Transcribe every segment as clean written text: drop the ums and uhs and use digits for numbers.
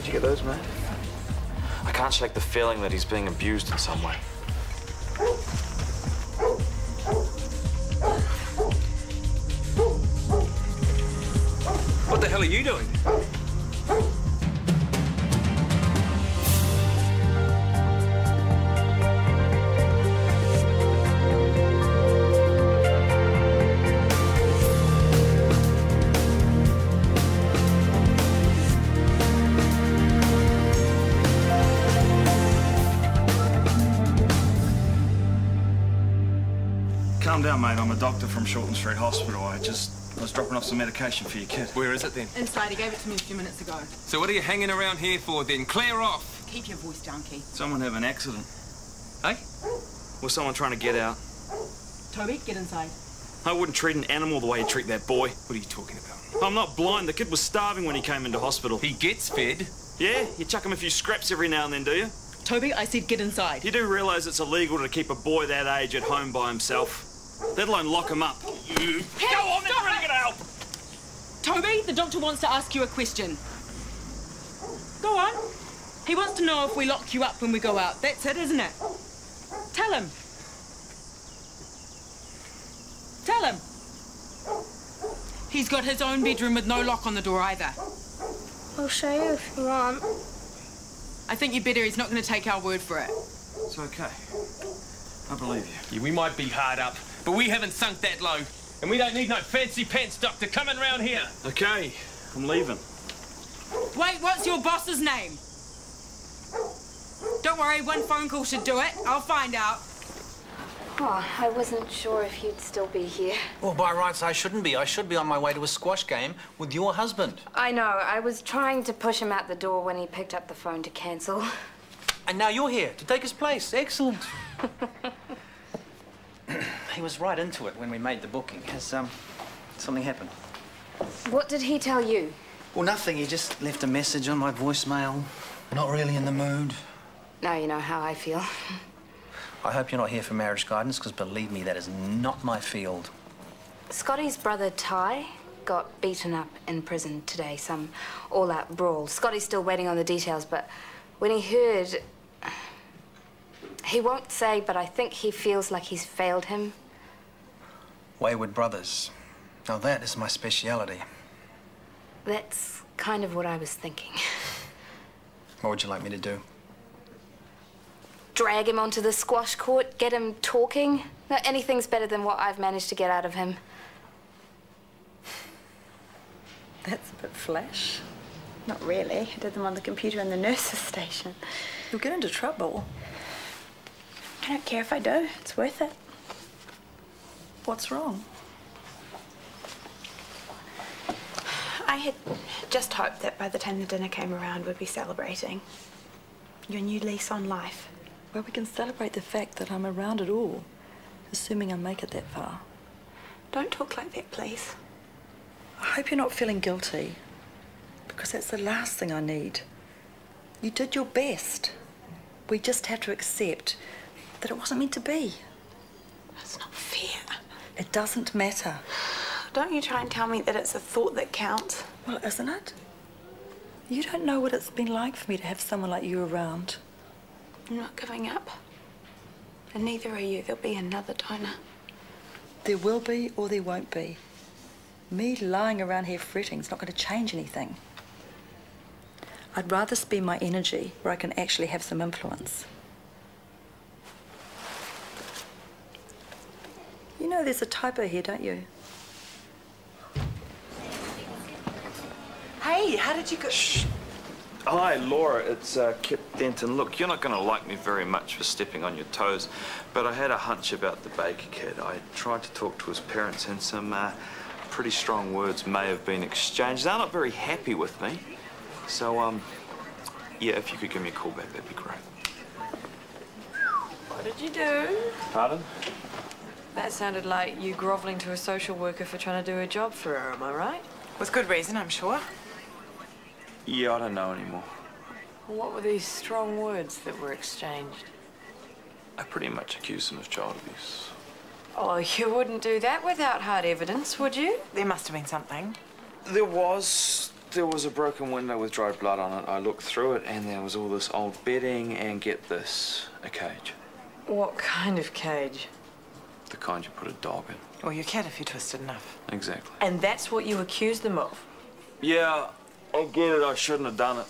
you get those, mate? I can't shake the feeling that he's being abused in some way. What the hell are you doing? Calm down, mate. I'm a doctor from Shortland Street Hospital. I was dropping off some medication for your kid. Where is it then? Inside. He gave it to me a few minutes ago. So what are you hanging around here for then? Clear off! Keep your voice down, Keith. Someone have an accident. Hey? Or someone trying to get out. Toby, get inside. I wouldn't treat an animal the way you treat that boy. What are you talking about? I'm not blind. The kid was starving when he came into hospital. He gets fed. Yeah? You chuck him a few scraps every now and then, do you? Toby, I said get inside. You do realise it's illegal to keep a boy that age at home by himself? Let alone lock him up. Hey, go on, then bring it out! Toby, the doctor wants to ask you a question. Go on. He wants to know if we lock you up when we go out. That's it, isn't it? Tell him. Tell him. He's got his own bedroom with no lock on the door either. I'll show you if you want. I think you better. He's not going to take our word for it. It's okay. I believe you. Yeah, we might be hard up, but we haven't sunk that low. And we don't need no fancy pants doctor coming round here. Okay, I'm leaving. Wait, what's your boss's name? Don't worry, one phone call should do it. I'll find out. Oh, I wasn't sure if you'd still be here. Well, by rights, I shouldn't be. I should be on my way to a squash game with your husband. I know. I was trying to push him out the door when he picked up the phone to cancel. And now you're here to take his place. Excellent. He was right into it when we made the booking. Has something happened? What did he tell you? Well, nothing. He just left a message on my voicemail. Not really in the mood. Now you know how I feel. I hope you're not here for marriage guidance, because believe me, that is not my field. Scotty's brother, Ty, got beaten up in prison today. Some all-out brawl. Scotty's still waiting on the details, but when he heard... He won't say, but I think he feels like he's failed him. Wayward brothers. Now that is my speciality. That's kind of what I was thinking. What would you like me to do? Drag him onto the squash court, get him talking. No, anything's better than what I've managed to get out of him. That's a bit flash. Not really. I did them on the computer in the nurse's station. You'll get into trouble. I don't care if I do. It's worth it. What's wrong? I had just hoped that by the time the dinner came around, we'd be celebrating your new lease on life. Well, we can celebrate the fact that I'm around at all, assuming I make it that far. Don't talk like that, please. I hope you're not feeling guilty, because that's the last thing I need. You did your best. We just have to accept that it wasn't meant to be. That's not fair. It doesn't matter. Don't you try and tell me that it's a thought that counts. Well, isn't it? You don't know what it's been like for me to have someone like you around. I'm not giving up. And neither are you. There'll be another donor. There will be or there won't be. Me lying around here fretting is not going to change anything. I'd rather spend my energy where I can actually have some influence. You know there's a typo here, don't you? Hey, how did you go? Shh. Hi, Laura. It's Kip Denton. Look, you're not going to like me very much for stepping on your toes, but I had a hunch about the Baker kid. I tried to talk to his parents, and some pretty strong words may have been exchanged. They're not very happy with me. So, yeah, if you could give me a call back, that'd be great. What did you do? Pardon? That sounded like you grovelling to a social worker for trying to do a job for her, am I right? With good reason, I'm sure. Yeah, I don't know anymore. What were these strong words that were exchanged? I pretty much accused him of child abuse. Oh, you wouldn't do that without hard evidence, would you? There must have been something. There was. There was a broken window with dried blood on it. I looked through it and there was all this old bedding and, get this, a cage. What kind of cage? The kind you put a dog in. Or your cat if you're twisted enough. Exactly. And that's what you accused them of? Yeah, I get it. I shouldn't have done it.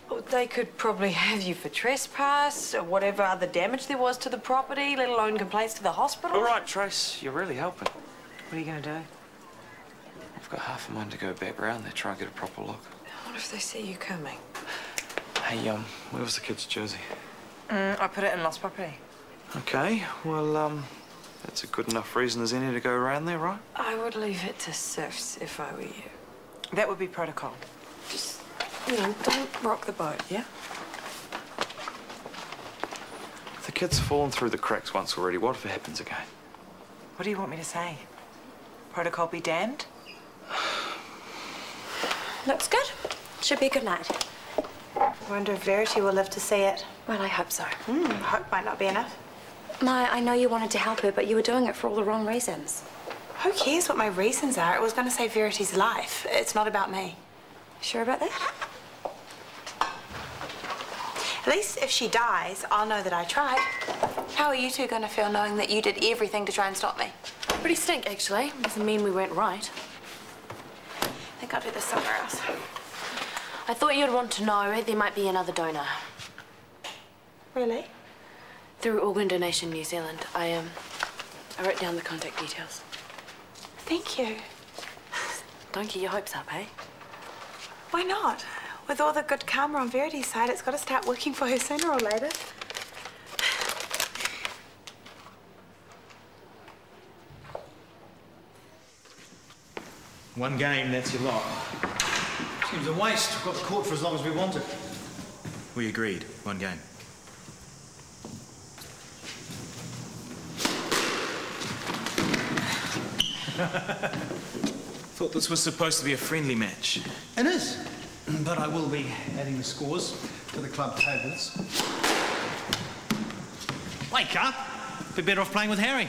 Well, they could probably have you for trespass or whatever other damage there was to the property, let alone complaints to the hospital. All right, Trace, you're really helping. What are you going to do? I've got half a mind to go back round there, try and get a proper look. What if they see you coming? Hey, where was the kid's jersey? I put it in lost property. Okay, well, that's a good enough reason as any to go around there, right? I would leave it to Sifs if I were you. That would be protocol. Just, you know, don't rock the boat, yeah? The kid's fallen through the cracks once already. What if it happens again? What do you want me to say? Protocol be damned? Looks good. Should be a good night. Wonder if Verity will live to see it. Well, I hope so. Hope might not be enough. Maya, I know you wanted to help her, but you were doing it for all the wrong reasons. Who cares what my reasons are? It was going to save Verity's life. It's not about me. Sure about that? At least if she dies, I'll know that I tried. How are you two going to feel knowing that you did everything to try and stop me? Pretty stink, actually. Doesn't mean we weren't right. I think I'll do this somewhere else. I thought you'd want to know there might be another donor. Really? Through Organ Donation New Zealand. I wrote down the contact details. Thank you. Don't get your hopes up, eh? Why not? With all the good karma on Verity's side, it's got to start working for her sooner or later. One game, that's your lot. Seems a waste. We've got the court for as long as we want it. We agreed. One game. Thought this was supposed to be a friendly match. It is. But I will be adding the scores to the club tables. Wake up! Be better off playing with Harry.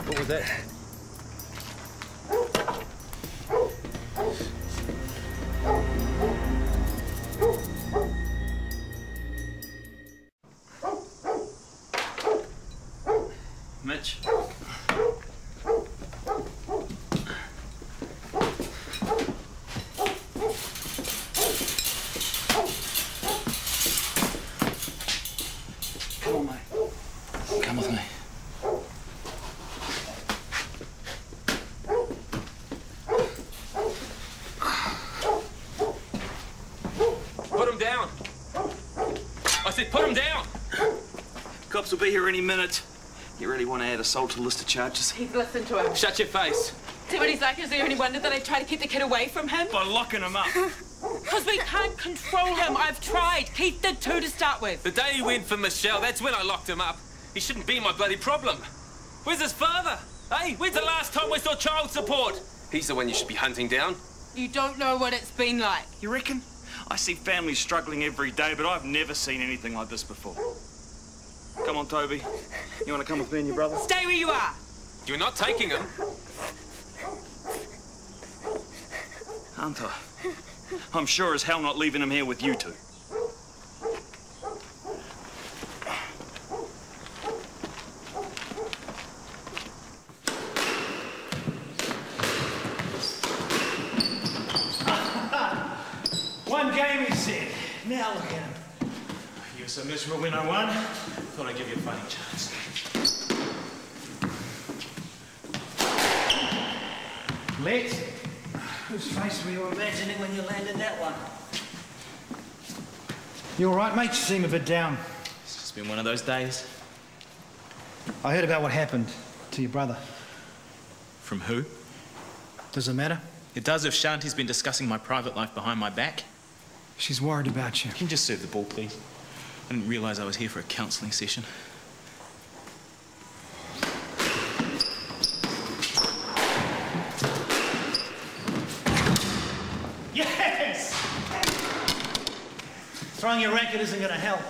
What was that? Mitch. Come on, mate. Come with me. Put him down. I said put him down. Cops will be here any minute. You really want to add assault to the list of charges? He's listened to him. Shut your face. See what he's like? Is there any wonder that I try to keep the kid away from him? By locking him up. Because we can't control him. I've tried. Keith did too to start with. The day he went for Michelle, that's when I locked him up. He shouldn't be my bloody problem. Where's his father? Hey, when's the last time we saw child support? He's the one you should be hunting down. You don't know what it's been like. You reckon? I see families struggling every day, but I've never seen anything like this before. Come on, Toby. You want to come with me and your brother? Stay where you are. You're not taking him. Hunter, I'm sure as hell not leaving him here with you two. look at him. You were so miserable when I won. Thought I'd give you a fighting chance. Let. Whose face were you imagining when you landed that one? You all right, mate? You seem a bit down. It's just been one of those days. I heard about what happened to your brother. From who? Does it matter? It does if Shanti's been discussing my private life behind my back. She's worried about you. Can you just serve the ball, please? I didn't realise I was here for a counselling session. Yes! Throwing your racket isn't going to help.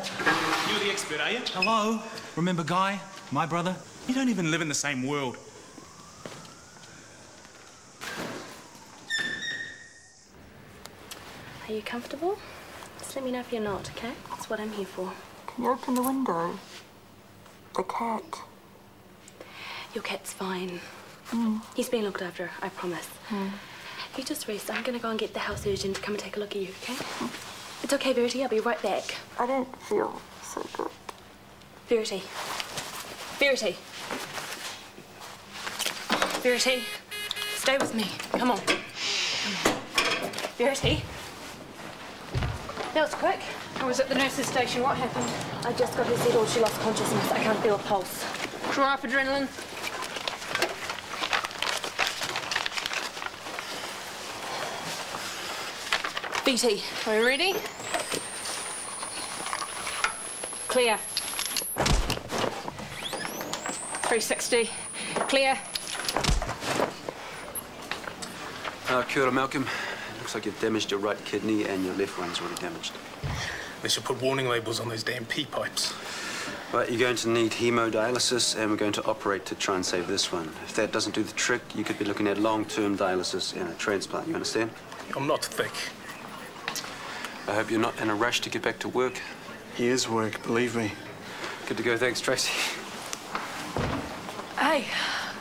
You're the expert, are you? Hello? Remember Guy, my brother? You don't even live in the same world. Are you comfortable? Just let me know if you're not, okay? That's what I'm here for. Can you open the window? The cat. Your cat's fine. He's being looked after, I promise. You just rest. I'm gonna go and get the house surgeon to come and take a look at you, okay? It's okay, Verity. I'll be right back. I don't feel so good. Verity. Verity. Verity. Stay with me. Come on. Verity. That was quick. I was at the nurse's station. What happened? I just got her settled. She lost consciousness. I can't feel a pulse. Draw up adrenaline. BT, are you ready? Clear. 360. Clear. Kia ora, Malcolm. Looks like you've damaged your right kidney and your left one's already damaged. They should put warning labels on those damn pee pipes. Right, you're going to need hemodialysis, and we're going to operate to try and save this one. If that doesn't do the trick, you could be looking at long-term dialysis and a transplant. You understand? I'm not thick. I hope you're not in a rush to get back to work. He is work, believe me. Good to go. Thanks, Tracy. Hey,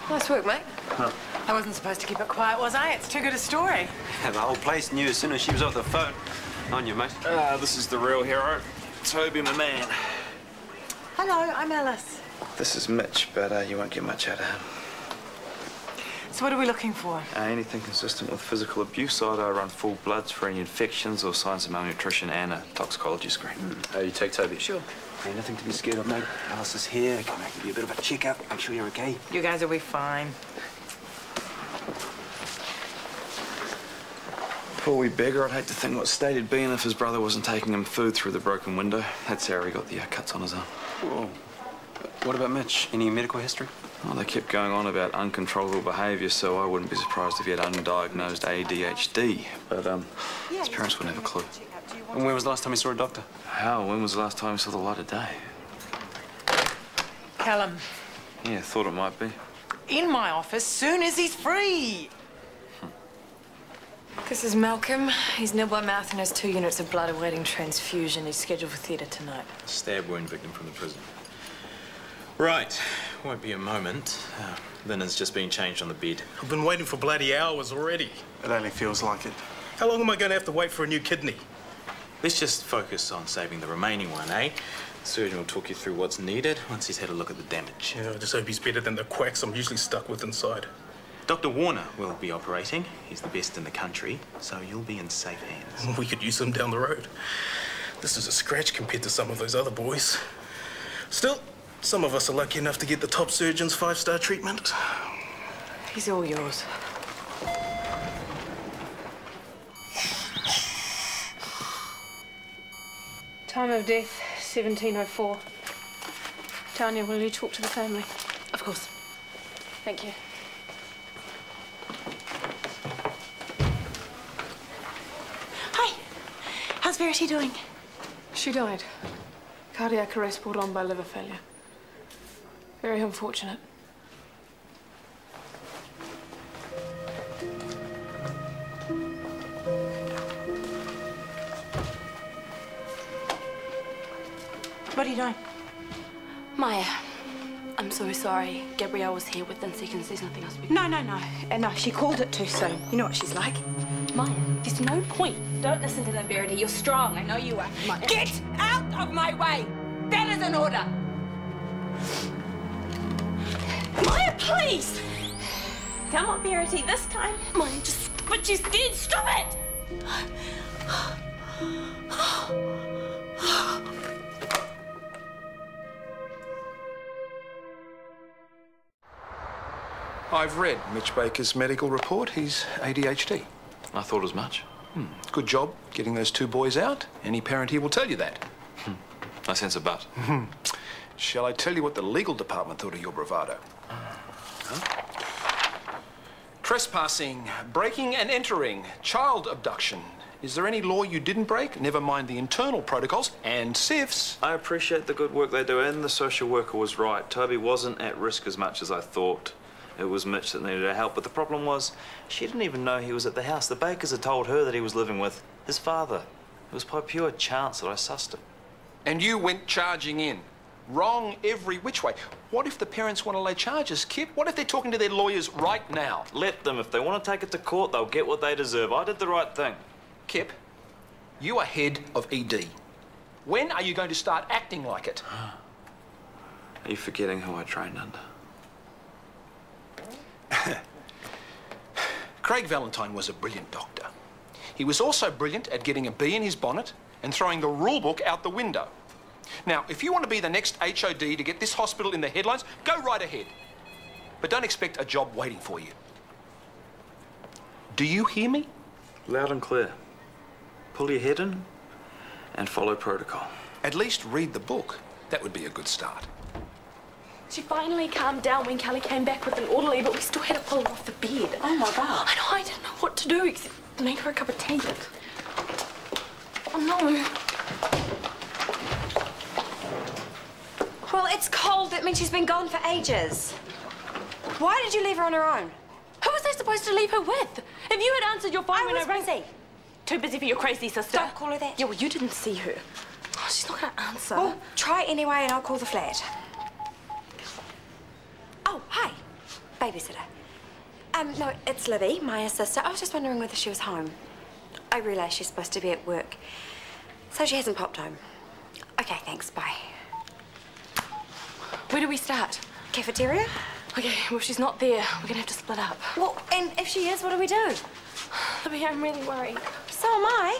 nice work, mate. Huh. I wasn't supposed to keep it quiet, was I? It's too good a story. The whole place knew as soon as she was off the phone. On you, mate. This is the real hero. Toby, my man. Hello, I'm Alice. This is Mitch, but you won't get much out of him. So what are we looking for? Anything consistent with physical abuse. I'd run full bloods for any infections or signs of malnutrition and a toxicology screen. You take Toby. Sure. Hey, nothing to be scared of, mate. Alice is here. Come and give you a bit of a check-up. Make sure you're okay. You guys will be fine. Poor wee beggar. I'd hate to think what state he'd be in if his brother wasn't taking him food through the broken window. That's how he got the cuts on his arm. Whoa. What about Mitch? Any medical history? Well, they kept going on about uncontrollable behaviour, so I wouldn't be surprised if he had undiagnosed ADHD. But, his parents wouldn't have a clue. And when was the last time he saw a doctor? How? When was the last time he saw the light of day? Callum. Yeah, thought it might be. In my office, soon as he's free. This is Malcolm. He's nil by mouth and has 2 units of blood awaiting transfusion. He's scheduled for theatre tonight. Stab wound victim from the prison. Right. Won't be a moment. Linen's just been changed on the bed. I've been waiting for bloody hours already. It only feels like it. How long am I going to have to wait for a new kidney? Let's just focus on saving the remaining one, eh? The surgeon will talk you through what's needed once he's had a look at the damage. Yeah, I just hope he's better than the quacks I'm usually stuck with inside. Dr. Warner will be operating. He's the best in the country, so you'll be in safe hands. We could use him down the road. This is a scratch compared to some of those other boys. Still, some of us are lucky enough to get the top surgeon's 5-star treatment. He's all yours. Time of death, 1704. Tanya, will you talk to the family? Of course. Thank you. Hi. How's Verity doing? She died. Cardiac arrest brought on by liver failure. Very unfortunate. What are you doing? Maya, I'm so sorry. Gabrielle was here within seconds. There's nothing else we can... No, she called it too soon. You know what she's like. Maya, there's no point. Don't listen to that, Verity. You're strong. I know you are. Maya. Get out of my way! That is an order! Maya, please! Come on, Verity, this time. Maya, just what you did. Stop it! I've read Mitch Baker's medical report. He's ADHD. I thought as much. Good job getting those two boys out. Any parent here will tell you that. No sense of but. Shall I tell you what the legal department thought of your bravado? Trespassing, breaking and entering, child abduction. Is there any law you didn't break? Never mind the internal protocols and SIFs. I appreciate the good work they do, and the social worker was right. Toby wasn't at risk as much as I thought. It was Mitch that needed her help, but the problem was she didn't even know he was at the house. The Bakers had told her that he was living with his father. It was by pure chance that I sussed it. And you went charging in. Wrong every which way. What if the parents want to lay charges, Kip? What if they're talking to their lawyers right now? Let them. If they want to take it to court, they'll get what they deserve. I did the right thing. Kip, you are head of ED. When are you going to start acting like it? Are you forgetting who I trained under? Craig Valentine was a brilliant doctor. He was also brilliant at getting a bee in his bonnet and throwing the rule book out the window. Now, if you want to be the next HOD to get this hospital in the headlines, go right ahead. But don't expect a job waiting for you. Do you hear me? Loud and clear. Pull your head in and follow protocol. At least read the book. That would be a good start. She finally calmed down when Kelly came back with an orderly, but we still had to pull her off the bed. Oh, my God. I know, I didn't know what to do except make her a cup of tea. Oh, no. Well, it's cold. That means she's been gone for ages. Why did you leave her on her own? Who was I supposed to leave her with? If you had answered your phone when I rang... busy. Too busy for your crazy sister? Don't call her that. Yeah, well, you didn't see her. Oh, she's not going to answer. Well, try anyway and I'll call the flat. Oh, hi. Babysitter. No, it's Libby, my sister. I was just wondering whether she was home. I realise she's supposed to be at work, so she hasn't popped home. Okay, thanks. Bye. Where do we start? Cafeteria? Okay, well, if she's not there, we're going to have to split up. Well, and if she is, what do we do? Libby, I'm really worried. So am I.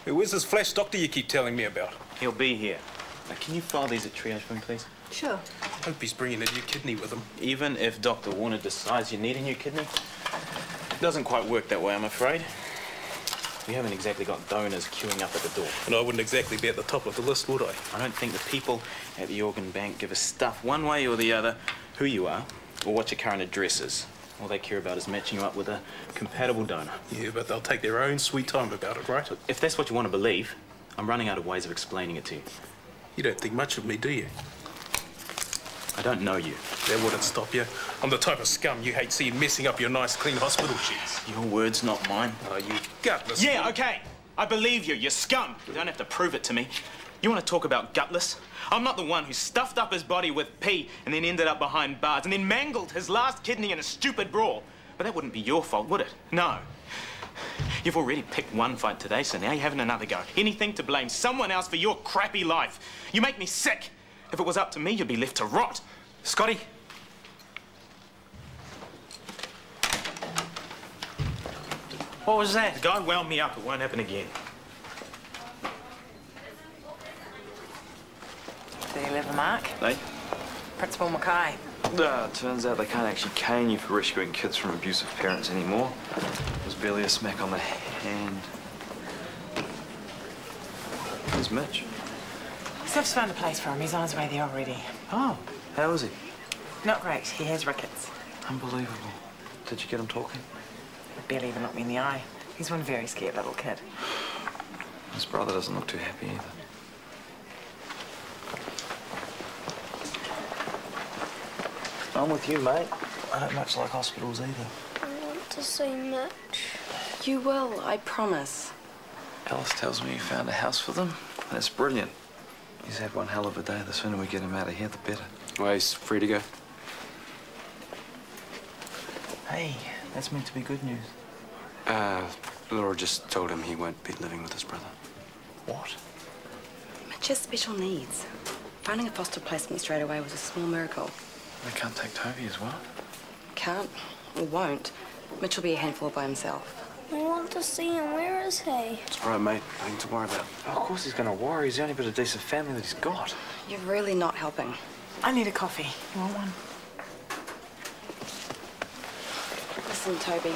Hey, where's this flash doctor you keep telling me about? He'll be here. Now, can you file these at triage for me, please? Sure. Hope he's bringing a new kidney with him. Even if Dr. Warner decides you need a new kidney, it doesn't quite work that way, I'm afraid. We haven't exactly got donors queuing up at the door. And I wouldn't exactly be at the top of the list, would I? I don't think the people at the organ bank give a stuff one way or the other who you are or what your current address is. All they care about is matching you up with a compatible donor. Yeah, but they'll take their own sweet time about it, right? If that's what you want to believe, I'm running out of ways of explaining it to you. You don't think much of me, do you? I don't know you. That wouldn't stop you. I'm the type of scum you hate seeing messing up your nice, clean hospital sheets. Your words, not mine. Oh, you gutless. Yeah, okay. I believe you. You're scum. You don't have to prove it to me. You want to talk about gutless? I'm not the one who stuffed up his body with pee and then ended up behind bars and then mangled his last kidney in a stupid brawl. But that wouldn't be your fault, would it? No. You've already picked one fight today, so now you're having another go. Anything to blame someone else for your crappy life. You make me sick. If it was up to me, you'd be left to rot. Scotty? What was that? The guy wound me up. It won't happen again. Did he leave a mark? Hey? Principal Mackay. Turns out they can't actually cane you for rescuing kids from abusive parents anymore. There's barely a smack on the hand. Where's Mitch? Sif's found a place for him. He's on his way there already. Oh, how is he? Not great. He has rickets. Unbelievable. Did you get him talking? He barely even looked me in the eye. He's one very scared little kid. His brother doesn't look too happy either. I'm with you, mate. I don't much like hospitals either. I want to see Mitch. You will, I promise. Alice tells me you found a house for them. That's brilliant. He's had one hell of a day. The sooner we get him out of here, the better. Well, he's free to go. Hey, that's meant to be good news. Laura just told him he won't be living with his brother. What? Mitch has special needs. Finding a foster placement straight away was a small miracle. They can't take Toby as well. Can't or won't. Mitch will be a handful by himself. I want to see him. Where is he? It's all right, mate. Nothing to worry about. Of course he's going to worry. He's the only bit of decent family that he's got. You're really not helping. I need a coffee. You want one? Listen, Toby.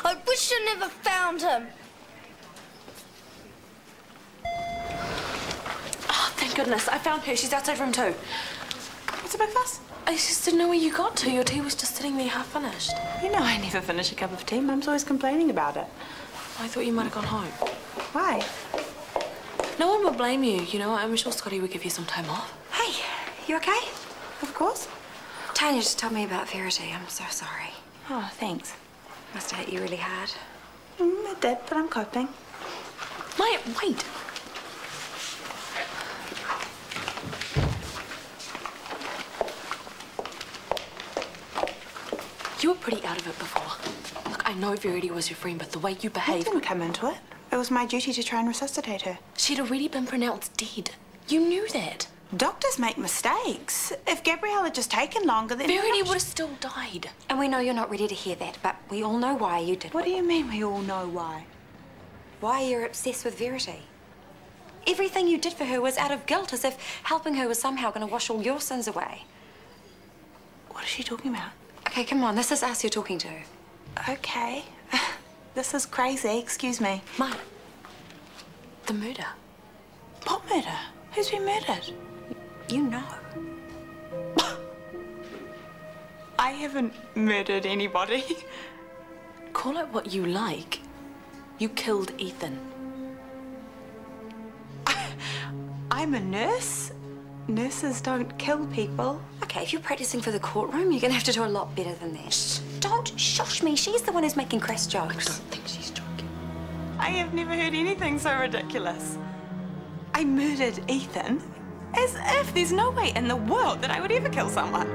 I wish I never found him. Oh, thank goodness. I found her. She's outside room 2. What's a big fuss? I just didn't know where you got to. Your tea was just sitting there half finished. You know I never finish a cup of tea. Mum's always complaining about it. I thought you might have gone home. Why? No one will blame you. You know, I'm sure Scotty would give you some time off. Hey, you okay? Of course. Tanya just told me about Verity. I'm so sorry. Oh, thanks. Must have hit you really hard. It did, but I'm coping. Maya, wait. You were pretty out of it before. Look, I know Verity was your friend, but the way you I behaved... didn't come into it. It was my duty to try and resuscitate her. She'd already been pronounced dead. You knew that. Doctors make mistakes. If Gabrielle had just taken longer, then... Verity would have still died. And we know you're not ready to hear that, but we all know why you did What do you mean we all know why? Why you're obsessed with Verity. Everything you did for her was out of guilt, as if helping her was somehow going to wash all your sins away. What is she talking about? Okay, come on. This is us you're talking to. Okay. This is crazy. Excuse me. Maya, the murder. What murder? Who's been murdered? You know. I haven't murdered anybody. Call it what you like. You killed Ethan. I'm a nurse. Nurses don't kill people. Okay, if you're practicing for the courtroom, you're gonna have to do a lot better than that. Shh, don't shush me. She's the one who's making crass jokes. I don't think she's joking. I have never heard anything so ridiculous. I murdered Ethan as if there's no way in the world that I would ever kill someone.